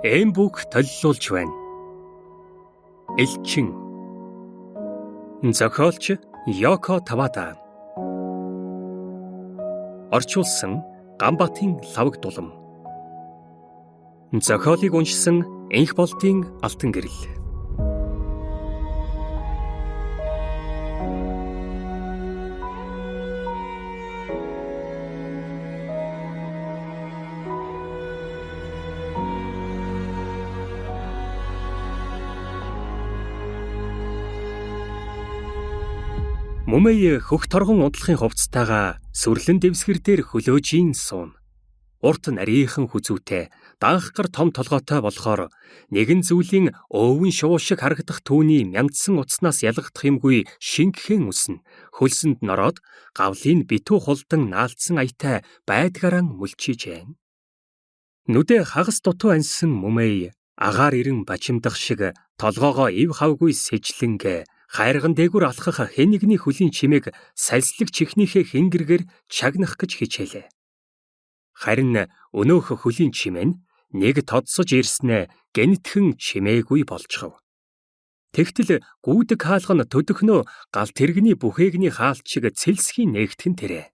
Эм бүх толилуулж байна. Элчин. Зохиолч Йоко Тавада. Орчуулсан Ганбаатын лавг дулам. Зохиолыг уншсан Энх болтын алтан гэрэл. Мумэй хөх торгон унтлахын хувцастайгаа сүрлэн дэвсгэр дээр хөлөөжийн суун. Урт нарийнхан хүзүүтэй, данхгар том толгойтой болохоор нэгэн зүйлийн өвөн шувуу шиг харагдах түүний мяндсан утаснаас ялгагдах юмгүй шингэхэн үснэ. Хөлсөнд нороод гавлын битүү хулдан наалдсан аятай байдгаараа мөлчижээ. Нүдэ хагас дутуу аньсан Мумэй агаар ирэн бачимдах шиг толгоогоо ив хавгүй сэжлэнгэ хайрган дээгүр алхах хэн нэгний хөлийн чимээг сальслаг чихнийхээ хингэргээр чагнах гэж хичээлээ. Харин өнөөх хөлийн чимээ нь нэг тодсож ирснээ гэнэтхэн чимээгүй болчихов. Тэгтэл гүйдэг хаалга нь төдөхнөө гал тэрэгний бүхээгний хаалт шиг цэлсхийн нээгтгэн тэрэ.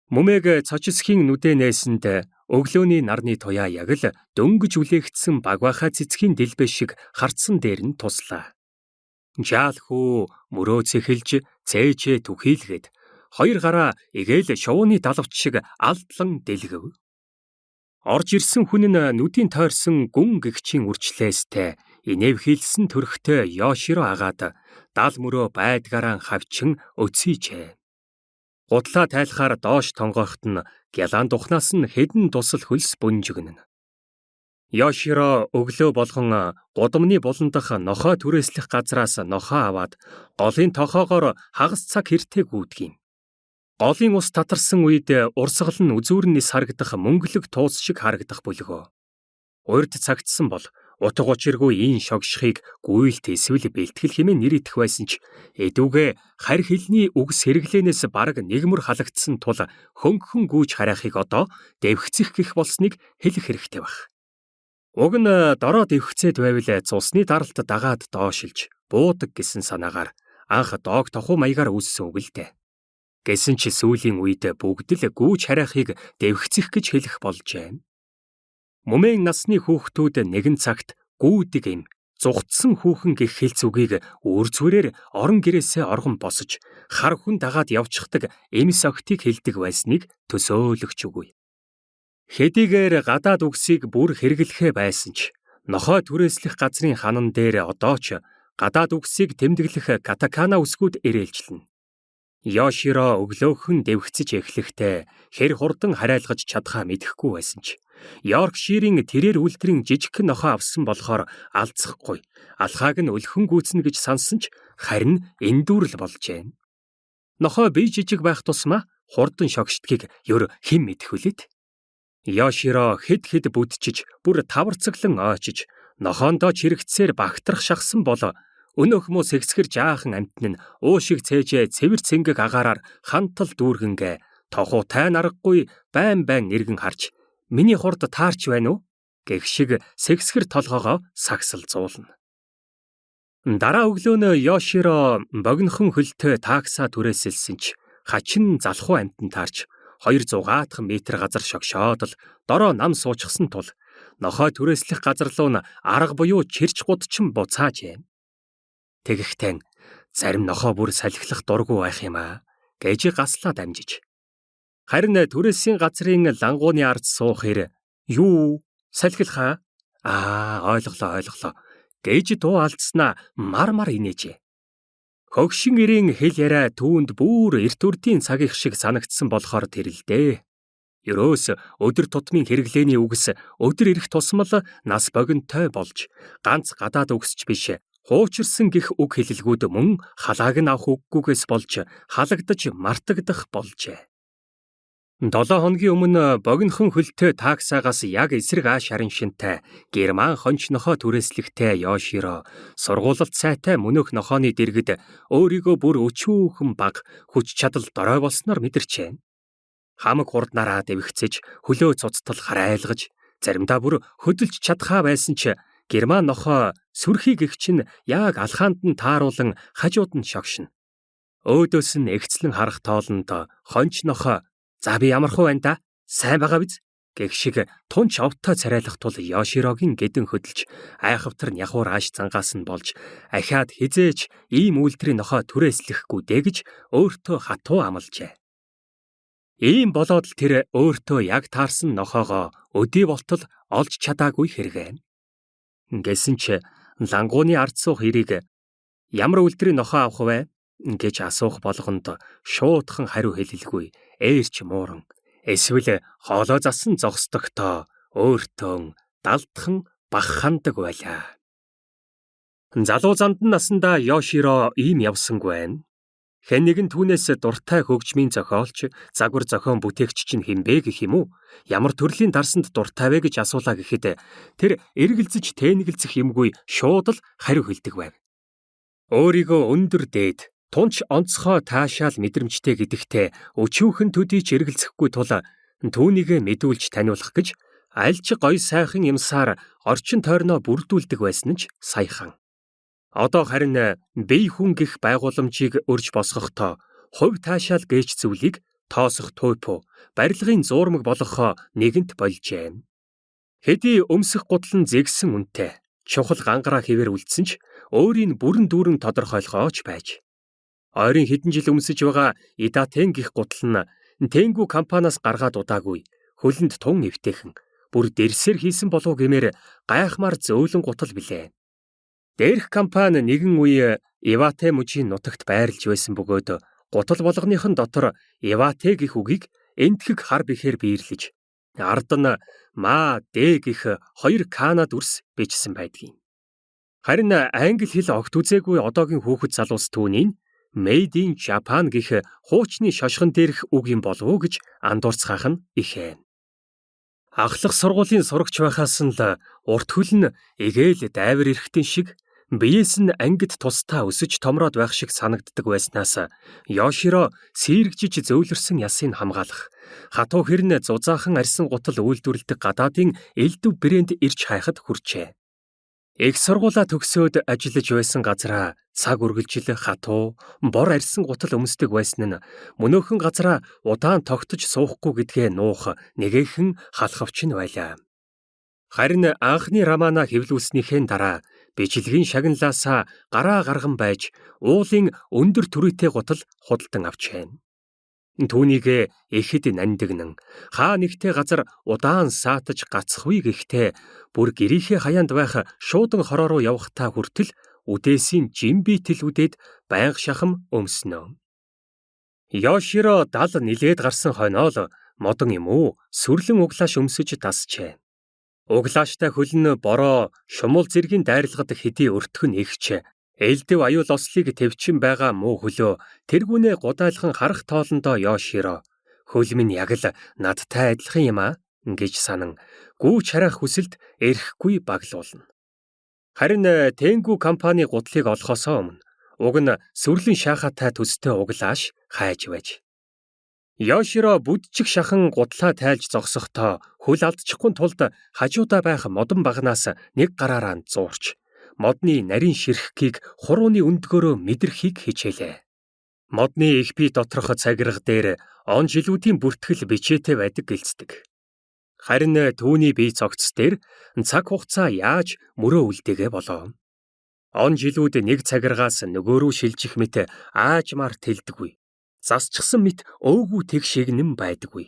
Мумэг цочисхийн нүдэ нээсэнд өглөөний нарны туяа яг л дөнгөж үлээгдсэн багваахаа цэцгийн дэлбэ шиг харцсан дээр нь туслаа. Жаалхүү мөрөө цэхэлж цээжээ түхийлгээд хоёр гараа эгээл шувууны далавч шиг алдлан дэлгэв. Орж ирсэн хүн нь нүдийн тойрсон гүн гэгчийн үрчлээстэй инэвхийлсэн төрхтэй Йоширо агаад дал мөрөө байдгаараа хавчин өцийжээ. Гутлаа тайлахаар доош тонгойхт нь гялаан духнаас нь хэдэн тусал хөлс бөнжигнэ. Йоширо өглөө болгон гудамны буландах нохой түрээслэх газраас нохоо аваад голын тохоогоор хагас цаг хэртээ гүйдэг юм. Голын ус татарсан үед урсгал нь үзүүрнээс харагдах мөнгөлөг туус шиг харагдах бүлгөө. Урд цагтсан бол утга учиргүй ийн шогшхийг гүйлт эсвэл бэлтгэл хэмээн нэр идэх байсан ч эдүгэ харь хилний үгс хэрэглэнээс бараг нэгмөр халагдсан тул хөнгөн гүйж харайхыг одоо дэвхцэх гэх болсныг хэлэх хэрэгтэй баг. Уг нь дороо дэвхцээд байвал цусны даралт дагаад доошилж буудаг гэсэн санаагаар анх доог тохуу маягаар үүссэн үг л дээ. Гэсэн ч сүүлийн үед бүгд л гүйж харайхыг дэвхцэх гэж хэлэх болжээ. Мумэн насны хүүхдүүд нэгэн цагт гүйдэг юм зугтсан хүүхэн гэх хэлц үгийг үр зүрээр орон гэрээсээ оргон босож хар хүн дагаад явчихдаг эмс огтыг хэлдэг байсныг төсөөлөгч үгүй. Хэдийгээр гадаад үгсийг бүр хэрэглэхэ байсан ч нохой түрээслэх газрын ханан дээр одоо ч гадаад үгсийг тэмдэглэх катакана үсгүүд ирээлжлэнэ. Йоширо өглөөхөн дэвхцэж эхлэхдээ хэр хурдан харайлгаж чадхаа мэдэхгүй байсан ч Йоркширийн тэрээр үлдрийн жижигхэн нохой авсан болохоор алцахгүй. Алхааг нь өлхөн гүйцэнэ гэж сансан ч харин эндүүрл болжээ. Нохой бие жижиг байх тусмаа хурдан шогшдгийг ёр хэн мэдэх вүлээд? Йоширо хэд бүдчиж бүр таварцаглан ойчиж нохоондоо чирэгцээр багтрах шахсан бол өнөөх муу сэгсгэр жаахан амтэн нь уушиг цээжээ цэвэр цэнгэг агаараар хантал дүүргэнгээ тохуутай наргагүй байн иргэн харж миний хурд таарч байна уу гэх шиг сэгсгэр толгоогоо сагсал зуулна. Дараа өглөөнөө Йоширо богинохон хөлтэй такса түрээсэлсэн ч хачин залхуу амтэн таарч 200 метр газар шогшоод л дороо нам суучихсан тул нохой түрээслэх газар руу арга буюу чирч гудчин буцаажээ. Тэгэхдээ зарим нохой бүр салхилах дургүй байх юм аа гэж гаслаа дамжиж. Харин түрээсийн газрын лангууны ард суухэр юу салхилахаа ойлголоо гэж дуу алдснаа мар инээжээ. Хөгшин ирийн хэл яриа түүнд бүр эрт үрдийн цагийнх шиг санагдсан болохоор тэрэлдээ. Ерөөс өдөр тутмын хэрэглээний үгс өдөр ирэх тусмал нас богинтой болж ганц гадаад үгсч биш хуучирсан гих үг хэлэлгүүд мөн халааг нь авах үггүйгээс болж халагдаж мартагдах болжээ. 7 хоногийн өмнө богинохон хөлтэй таксаагаас яг эсрэг ааш харин шинтэй герман хонч нохой түрээслэгтэй Йоширо сургуулалт сайтай мөнөөх нохооны дэргэд өөрийгөө бүр өчүүхэн баг хүч чадал дорой болсноор мэдэрчээ. Хамаг хурднараа дэвхцэж хөлөө цуцтал харайлгаж Заримдаа бүр хөдөлж чадхаа байсан ч Герман нохоо сүрхийг эгч нь яг алхаанд нь тааруулан хажууд нь шогшино. Өөдөөс нь эгцлэн харах тоолонд хонч нохоо "За би ямархуу байна да? Сайн байгаа биз?" гэх шиг тунч овтой царайлах тул Ёширогийн гэдэн хөдөлж айхавтар нягуур ааш зангаас нь болж ахаад хизээч ийм үйлдвэрийн нохоо түрээслэхгүй дэгж өөртөө хатуу амлажээ. Ийм болоод л тэр өөртөө яг таарсан нохоогоо өдий болтол олж чадаагүй хэрэгэ. Гэсэн ч лангууны ард суух хэрийг "Ямар үйлдвэрийн нохоо авах вэ?" гэж асуух болгонд шуудхан хариу хэлэлгүй ээрч мууран эсвэл хоолой засан зогсдогтоо өөртөө далдхан бах хандаг байлаа. Залуу зандан насандаа Ёширо ийм явсангүй байна. Хэн нэгэн түүнээс дуртай хөгжмийн зохиолч, загвар зохион бүтээгч чинь хинбэ гэх юм уу? Ямар төрлийн дарсанд дуртай вэ гэж асуулаа гэхэд тэр эргэлзэж тэнэгэлзэх юмгүй шууд л хариу хэлдэг байв. Өөрийгөө өндөр дээд, тунч онцгой таашаал мэдрэмжтэй гэдэгтээ өчүүхэн төдий ч эргэлзэхгүй тул түүнийг мэдүүлж таниулах гэж аль ч гоё сайхан юмсаар орчин тойрноо бүрдүүлдэг байсан нь ч саяхан. Одоо харин бие хүн гих байгууламжийг өрж босгохдоо хувь таашаал гээч зүйлийг тоосох туйпу барилгын зуурмаг болгохоо нэгэнт болжээ. Хэдий өмсөх гутал нь зэгсэн үнэтэй чухал гангараа хэвээр үлдсэн ч өөрийн бүрэн дүүрэн тодорхойлохооч байж. Ойрын хэдэн жил өмсөж байгаа Идатен гих гутал нь Тэнгүү компаниас гаргаад удаагүй хөлөнд тун эвтэйхэн бүр дэрсээр хийсэн болов гэмээр гайхмаар зөөлөн гутал билээ. Дээрх компани нэгэн үе Ивате мужийн нутагт байрлаж байсан бөгөөд гутал болгоныхон дотор Ивате гэх үгийг энтхэг хар бихээр биерлэж ард нь Ма Дэ гэх хоёр кана дүрс бичсэн байдгийг. Харин англи хэл огт үзээгүй одоогийн хүүхэд залуус түүнийг Made in Japan гэх хуучны шошгон дээрх үг юм болов уу гэж андуурцгаах нь ихээ. Ахлах сургуулийн сурагч байхаас нь л урт хөл нь эгээл дайвар эрэхтэн шиг биеэс нь ангид тусдаа өсөж томроод байх шиг санагддаг байснаас Ёширо сэргжиж зөөлрсөн ясыг хамгаалах хатуу хэрнэ зузаахан арьсан гутал үйлдвэрлэдэг гадаадын элдв брэнд ирж хайхад хүрчээ. Их сургуулаа төгсөөд ажиллаж байсан газараа цаг үргэлжил хатуу бор арьсан гутал өмсдөг байсан нь мөнөөхөн газараа удаан тогтож суухгүй гэдгээ нуух нэгэхэн халахвч нь байлаа. Харин анхны романа хэвлүүлснийхээ дараа бичлэгийн шагналаасаа гараа гарган байж уулын өндөр түрээтэй гутал худалдан авчээ. Түүнийг ихэд нандинан хаа нэгтэй газар удаан саатаж гацхгүй гэхдээ бүр гэрийнхээ хаяанд байх шуудан хороо руу явахтаа хүртэл үдээсийн жимбитэл үдээд байнга шахам өмснө. Ёширо дал нилээд гарсан хойноо л модон юм уу сүрлэн углааш өмсөж тасчээ. Углааштай хөлн бороо шумул зэргийн дайрлагад хэдий өртгөн ихч элдв аюул ослыг төвчин байгаа муу хөлөө тэргүүнээ гудайлхан харах тоолондоо Ёширо хөл минь яг л надтай адилхан юм аа гэж санан гүүч харах хүсэлд эрэхгүй баглуулна. Харин Тэнгүү компани гутлыг олохоосоо өмнө уг нь сүрлэн шаахаатай төстэй углааш хайж байж. Ёширо бүдчих шахан гутлаа тайлж зогсохдоо хөл алдчихгүй тулд хажуудаа байх модон багнаас нэг гараараа зуурч модны нарийн ширхгийг хурууны өндгөөрөө мэдрэхийг хичээлээ. Модны их бие доторх цагирга дээр он жилүүдийн бүртгэл бичээтэй байдаг гэлцдэг. Харин түүний бие цогц дээр цаг хугацаа яаж мөрөө үлдээгээ болов. Он жилүүд нэг цагиргаас нөгөөрөө шилжих мэт аажмаар тэлдэггүй. Засчихсан мэт өөгүй тэгшигнэн байдаггүй.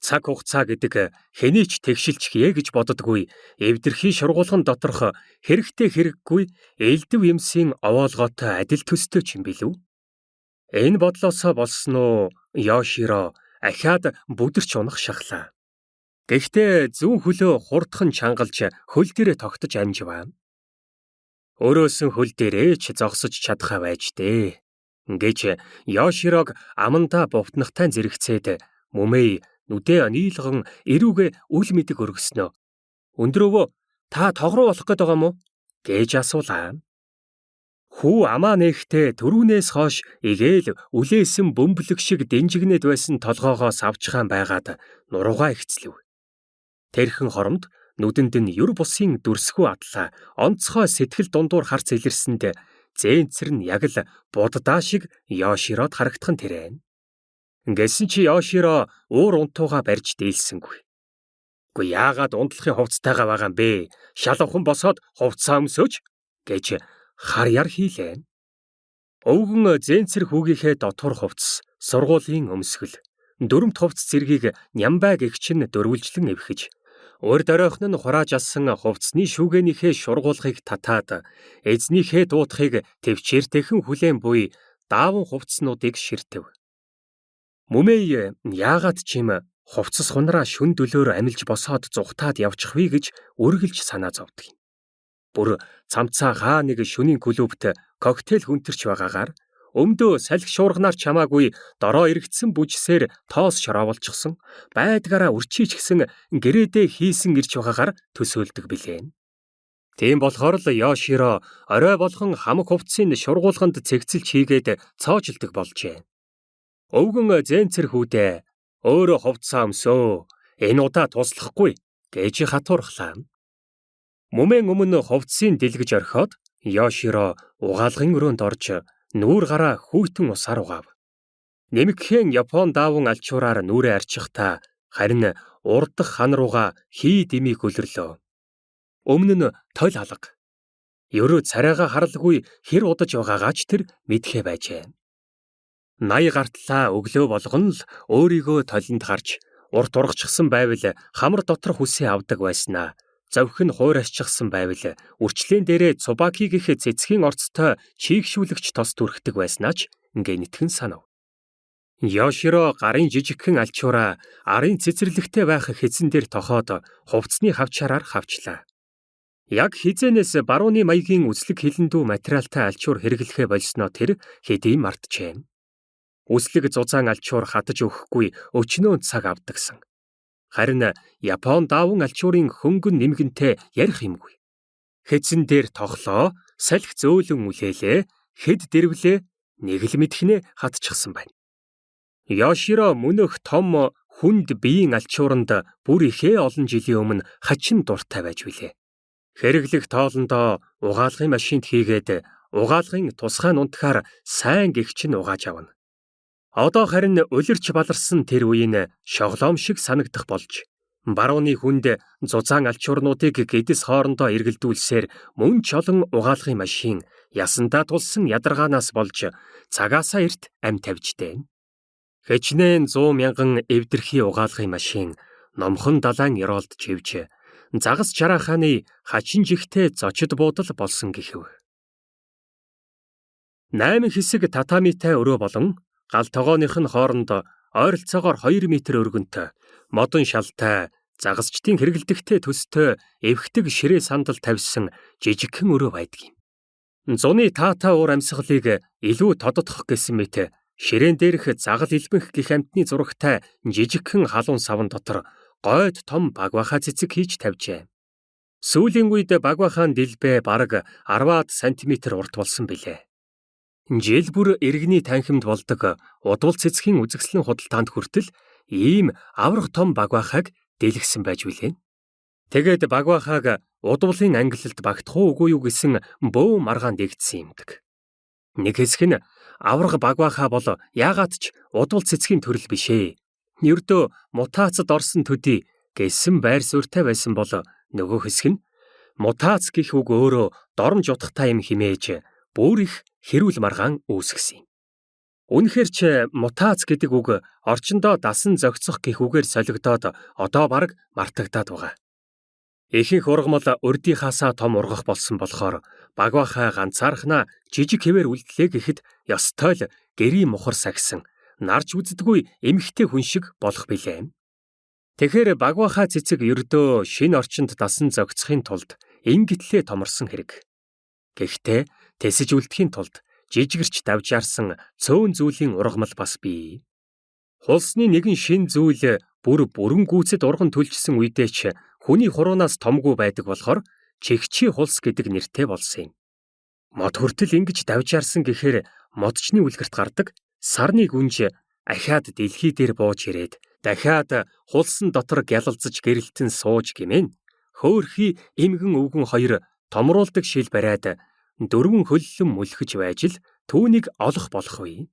Цаг хугацаа гэдэг хэнийч тэгшилчихье гэж боддоггүй. Эвдэрхий шургуулган доторх хэрэгтэй хэрэггүй элдв юмсийн овоолгоотой адил төстэй ч юм билүү. Энэ бодлосоо болсон уу Ёширо ахаад бүдэрч унах шахлаа. Гэхдээ зүүн хөлөө хурдхан чангалж хөл дээрээ тогтож амживаа. Өрөөсөн хөл дээрээ ч зогсож чадхаа байж дээ гэж Ёширог амандаа бовтнахтай зэрэгцээд Мөмэй нүдээ нийлгэн эрүүгээ үл мэдэг өргөснө. Өндрөөвөө та тогруу болох гээд байгаа мó гэж асуулаа. Хүү амаа нээхдээ төрүүнээс хойш игээл үлээсэн бөмбөлөг шиг дэнжигнээд байсан толгоогоо савчхан байгаад нуруугаа ихцлэв. Тэрхэн хоромд нүдэнд нь юр бусын дүрсгүй адлаа онцгой сэтгэл дундуур харц илэрсэнд зээнцэр нь яг л буддаа шиг Йоширод харагдах нь тэрэн. Гэсэн чи Йоширо уур унтууга барьж дийлсэнгүй. Гэхдээ яагаад унтлахын хувцастайгаа байгаа юм бэ? Шалавхан босоод хувцас өмсөж гэж хар яр хийлээ. Өвгөн зээнцэр хүүгийнхээ дотор хувцас, сургуулийн өмсгөл, дөрөмт хувцас зэргийг Нямбай гэгч нь дөрвөлжлэн эвхэж, урд оройхон нь хурааж алсан хувцсны шүүгэнийхээ шургуулгыг татаад эзнийхээ дуутахыг төвчээртэйхэн хүлээн буй дааван хувцснуудыг ширтэв. Мөмэй яагаад ч юм хувцас хунараа шүн дөлөөр амилж босоод зүхтаад явчих вэ гэж үргэлж санаа зовдөг юм. Бүр цамцаа хаа нэг шөнийн клубт коктейл хүнтэрч байгаагаар өмдөө салхи шуурганаар чамаагүй дороо эргэцсэн бүжсээр тоос шорооволчихсон байдгаараа үрчийчгсэн гэрээдээ хийсэн ирж байгаагаар төсөөлдөг билээ. Тийм болохоор л Йоширо орой болгон хамаг хувцсыг шургуулганд цэгцэлж хийгээд цоожилдог болжээ. Өвгөн зээнцэр хүүдээ өөрөө хувцсаа өмсөө. Энэ удаа туслахгүй гэж хатуурхлаа. Мөмэн өмнө хувцсыг дэлгэж орхиод Йоширо угаалгын өрөөнд орж нүүр гараа хүйтэн усаар угаав. Нэмэгхэн Япон дааван алчуураар нүрээ арчихтаа харин урд дахь хан руугаа хий дэмий хөлөрлөө. Өмнө нь толь алга. Ерөө царайгаа харалгүй хэр удаж байгаагаа ч тэр мэдхээ байжээ. 80 гартлаа өглөө болгон л өөрийгөө толинд харж урт ургачихсан байвал хамар дотор хүсээ авдаг байснаа. Зовх нь хуурайсчихсан байвал үрчлэн дээрээ Цубаки гэх цэцгийн орцтой чийгшүүлэгч тос түрхдэг байснаа ч гэнэтхэн санав. Йоширо гарын жижигхэн алчуураа арын цэцэрлэгтэй байх хэзэн дээр тохоод хувцсны хавчаараар хавчлаа. Яг хизэнээс барууны маягийн үзлэг хилэндүү материалтай алчуур хэрэглэхэ болсноо тэр хэдий мартжээ. Үзлэг зузаан алчуур хатаж өгөхгүй өчнөө цаг авдагсан. Харин Япон дааван алчуурын хөнгөн нэмгэнтэй ярих юмгүй. Хэзэн дээр тоглоо, салхи зөөлөн үлээлээ, хэд дэрвлээ, нэг л мэдхнээ хатчихсан байна. Йоширо мөнөх том хүнд биеийн алчууранд бүр ихээ олон жилийн өмнө хачин дуртай байж билээ. Хэрэглэх тоолондоо угаалгын машинд хийгээд угаалгын тусгай нунтахаар сайн гэгч нь угааж авна. Одоо харин улирч баларсан тэр үеийн шоглоом шиг санагдах болж барууны хүнд зузаан алчуурнуудыг гэдэс хоорондоо эргэлдүүлсээр мөн ч олон угаалгын машин ясандаа тулсан ядаргаанаас болж цагаасаа эрт ам тавьжтэй. Хэчнээн 100 мянган эвдэрхий угаалгын машин номхон далайн ёроолд живж загас чарахааны хачин жигтэй зочид буудал болсон гэхэв. 8 хэсэг татамитай өрөө болон гал тогооных нь хооронд ойролцоогоор 2 м өргөнтэй, модон шалтай, загасчдын хэрэгэлдэхтэй төстэй эвхдэг ширээ сандал тавьсан жижигхэн өрөө байдаг юм. Зуны таата уур амьсгалыг илүү тодотгох гэсэн мэт ширээн дээрх загал илбэнх гих амтны зурагтай жижигхэн халуун савн дотор гойд том багвахаа цэцэг хийж тавьжээ. Сүүлийн үед багвахаан дэлбээ бараг 10 см урт болсон билээ. Жил бүр иргэний танхимд болдог удвал цэцгийн үзэсгэлэн худалдаанд хүртэл ийм аврах том багвахааг дэлгэсэн байж билээ. Тэгээд багвахааг удвалын ангиллалд багтах уугүй юу гэсэн бөө маргаан дэгдсэн юмдаг. Нэг хэсэг нь аврах багвахаа бол яагаад ч удвал цэцгийн төрөл биш ээ. Ердөө мутацад орсон төдий гэсэн байр суурьтай байсан бол нөгөө хэсэг нь мутац гэх үг өөрөө доромж утгатай юм химээж бүр их хэрүүл маргаан үүсгэсэн юм. Үнэхээр ч мутац гэдэг үг орчиндоо дасан зохицох гэх үгээр солигдоод одоо бараг мартагдаад байгаа. Ихэнх ургамал урдийнхаасаа том ургах болсон болохоор багвахаа ганцаархнаа жижиг хэвээр үлдлээ гэхэд ёстой л гэрийн мухар сагсан нарч үздэггүй эмхтэй хүн шиг болох билээ. Тэгэхээр багвахаа цэцэг ердөө шинэ орчинд дасан зохицохын тулд ингэтлээ томорсон хэрэг. Гэхдээ тэсэж үлдэхийн тулд жижигэрч давжаарсан цөөн зүйлийн ургамал бас бий. Хулсны нэгэн шин зүйл бүрэн гүйцэд урган төлжсөн үедээ ч хүний хуруунаас томгүй байдаг болохоор чихчи хулс гэдэг нэртэй болсон юм. Мод хүртэл ингэж давжаарсан гэхээр модчны үлгэрт гардаг сарны гүнж ахаад дэлхий дээр бууж ирээд Дахиад хулсан дотор гялалзаж гэрэлтэн сууж гэмээн хөөхий эмгэн өвгөн хоёр томруулдаг шил бариад дөрвөн хөллөн мүлхэж байж л түүнийг олох болох вэ.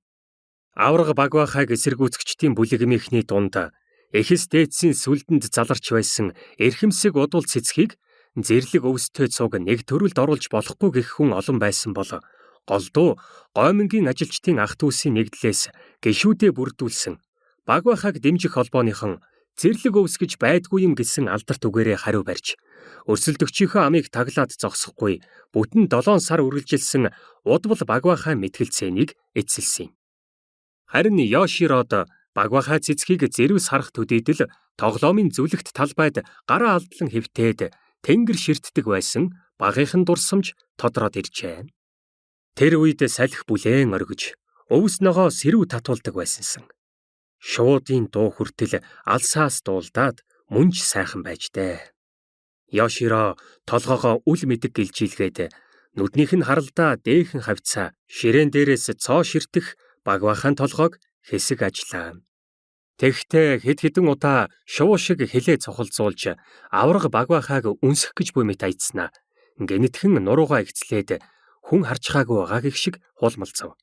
Авраг Багвахайг эсэргүүцэгчдийн бүлэгмийнхний дунд эхэс дээдсийн сүлдэнд заларч байсан эрхэмсэг удвал цэцгийг зэрлэг өвстэй цуг нэг төрөлд оруулж болохгүй гэх хүн олон байсан бол голдуу гоймингийн ажилчдын ах дүүсийн нэгдлээс гишүүдээ бүрдүүлсэн Багвахайг дэмжих холбооныхон зэрлэг өвс гэж байдгүй юм гэсэн алдарт үгээрээ хариу барьж өрсөлдөгчийнхөө амийг таглаад зогсохгүй бүтэн 7 сар үргэлжилсэн удвал Багвахай мэтгэлцээнийг эцэлсэн юм. Харин Йоширод Багвахай цэцгийг зэрвс харах төдийдл тоглоомын зүлэгт талбайд гараа алдлан хэвтээд тэнгэр ширтдэг байсан багийнхан дурсамж тодроод иржээ. Тэр үед салхи бүлээн оргиж өвс ногоо сэрүү татуулдаг байсансан. Шуудын дуу хүртэл алсаас дуулдаад мөнж сайхан байжтэй. Йоширо толгоогоо үл мэдэг гэлжилгээд нүднийх нь харалдаа дээхэн хавцаа ширээн дээрээс цоо ширтэх Багвахайн толгойг хэсэг ажлаа. Тэгэхдээ хэд хэдэн удаа шувуу шиг хэлээ цохолзуулж авраг Багвахайг үнсэх гэж буй мэт айцснаа. Гэнэтхэн нуруугаа игцлээд хүн харж байгаагүй байгаа гэх шиг хулмалцав.